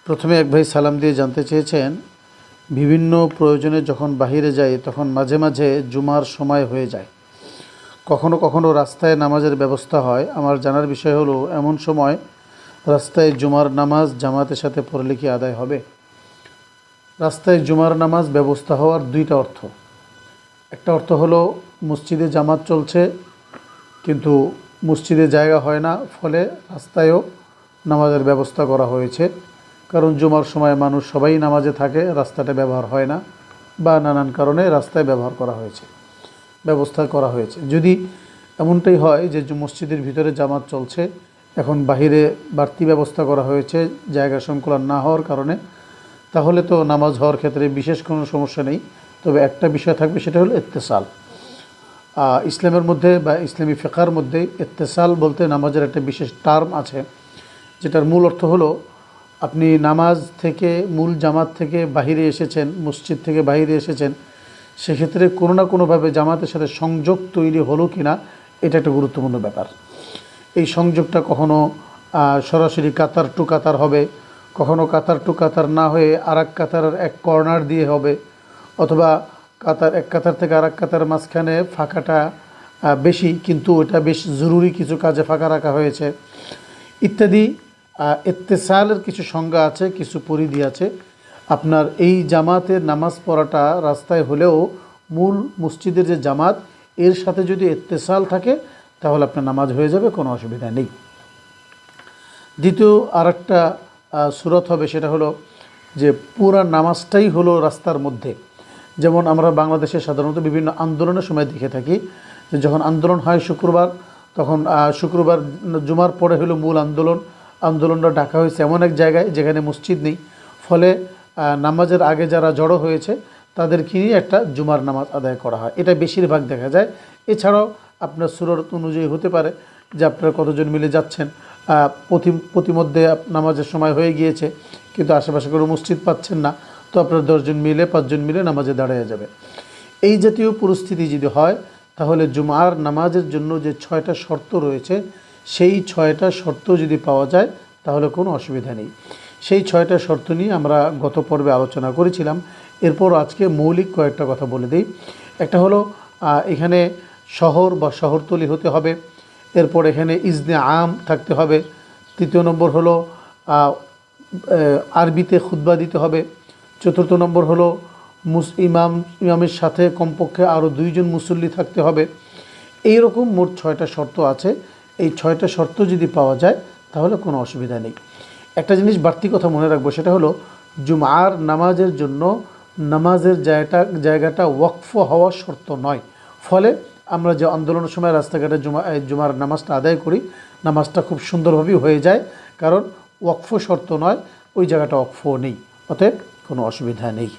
প্রথমে এক ভাই সালাম দিয়ে জানতে চেয়েছেন, বিভিন্ন প্রয়োজনে যখন বাহিরে যাই তখন মাঝে মাঝে জুমার সময় হয়ে যায়। কখনো কখনো রাস্তায় নামাজের ব্যবস্থা হয়। আমার জানার বিষয় হলো, এমন সময় রাস্তায় জুমার নামাজ জামাতের সাথে পড়লে কি আদায় হবে? রাস্তায় জুমার নামাজ ব্যবস্থা হওয়ার দুইটা অর্থ। একটা অর্থ হলো মসজিদে জামাত চলছে কিন্তু মসজিদে জায়গা হয় না, ফলে রাস্তায়ও নামাজের ব্যবস্থা করা হয়েছে। কারণ জুমার সময় মানুষ সবাই নামাজে থাকে, রাস্তাটা ব্যবহার হয় না, বা নানান কারণে রাস্তায় ব্যবস্থা করা হয়েছে। যদি এমনটাই হয় যে মসজিদের ভিতরে জামাত চলছে, এখন বাহিরে বাড়তি ব্যবস্থা করা হয়েছে জায়গা সংকুলান না হওয়ার কারণে, তাহলে তো নামাজ হওয়ার ক্ষেত্রে বিশেষ কোনো সমস্যা নেই। তবে একটা বিষয় থাকবে, সেটা হলো ইত্তেসাল। ইসলামের মধ্যে বা ইসলামী ফিকহের মধ্যে ইত্তেসাল বলতে নামাজের একটা বিশেষ টার্ম আছে, যেটার মূল অর্থ হলো আপনি নামাজ থেকে, মূল জামাত থেকে বাহিরে এসেছেন, মসজিদ থেকে বাহিরে এসেছেন, সেক্ষেত্রে কোনো না কোনোভাবে জামাতের সাথে সংযোগ তৈরি হলো কি না, এটা একটা গুরুত্বপূর্ণ ব্যাপার। এই সংযোগটা কখনো সরাসরি কাতার টু কাতার হবে, কখনো কাতার টু কাতার না হয়ে আরেক কাতারের এক কর্নার দিয়ে হবে, অথবা এক কাতার থেকে আরেক কাতার মাঝখানে ফাঁকাটা বেশি, কিন্তু ওটা বেশ জরুরি কিছু কাজে ফাঁকা রাখা হয়েছে ইত্যাদি। ইত্তেসালের কিছু সংজ্ঞা আছে, কিছু পরিধি আছে। আপনার এই জামাতের নামাজ পড়াটা রাস্তায় হলেও মূল মসজিদের যে জামাত, এর সাথে যদি ইত্তেসাল থাকে তাহলে আপনার নামাজ হয়ে যাবে, কোনো অসুবিধা নেই। দ্বিতীয় আরেকটা সূরত হবে, সেটা হলো যে পুরা নামাজটাই হলো রাস্তার মধ্যে। যেমন আমরা বাংলাদেশে সাধারণত বিভিন্ন আন্দোলনের সময় দেখে থাকি যে যখন আন্দোলন হয় শুক্রবার, তখন শুক্রবার জুমার পরে হলো মূল আন্দোলনটা ডাকা হয়েছে এমন এক জায়গায় যেখানে মসজিদ নেই, ফলে নামাজের আগে যারা জড়ো হয়েছে তাদেরকে নিয়ে একটা জুমার নামাজ আদায় করা হয়। এটা বেশিরভাগ দেখা যায়। এছাড়াও আপনার সূরত অনুযায়ী হতে পারে যে আপনারা কতজন মিলে যাচ্ছেন, প্রতিমধ্যে নামাজের সময় হয়ে গিয়েছে কিন্তু আশেপাশে কোনো মসজিদ পাচ্ছেন না, তো আপনারা 10 জন মিলে 5 জন মিলে নামাজে দাঁড়িয়ে যাবে। এই জাতীয় পরিস্থিতি যদি হয়, তাহলে জুমার নামাজের জন্য যে 6টা শর্ত রয়েছে, সেই 6টা শর্ত যদি পাওয়া যায় তাহলে কোনো অসুবিধা নেই। সেই 6টা শর্ত নিয়ে আমরা গত পর্বে আলোচনা করেছিলাম। এরপর আজকে মৌলিক কয়েকটা কথা বলে দিই। একটা হলো এখানে শহর বা শহরতলি হতে হবে। এরপর এখানে ইজনে আম থাকতে হবে। তৃতীয় নম্বর হলো আরবিতে খুতবা দিতে হবে। চতুর্থ নম্বর হলো ইমামের সাথে কমপক্ষে আরও 2 জন মুসল্লি থাকতে হবে। এইরকম মোট 6টা শর্ত আছে। এই 6টা শর্ত যদি পাওয়া যায় তাহলে কোনো অসুবিধা নেই। একটা জিনিস বাড়তি কথা মনে রাখবো, সেটা হলো জুমার নামাজের জন্য নামাজের জায়গাটা ওয়াকফ হওয়ার শর্ত নয়। ফলে আমরা যে আন্দোলনের সময় রাস্তাঘাটে জুমার নামাজটা আদায় করি, নামাজটা খুব সুন্দরভাবেই হয়ে যায়, কারণ ওয়াকফ শর্ত নয়, ওই জায়গাটা ওয়াকফ নেই, অতএব কোনো অসুবিধা নেই।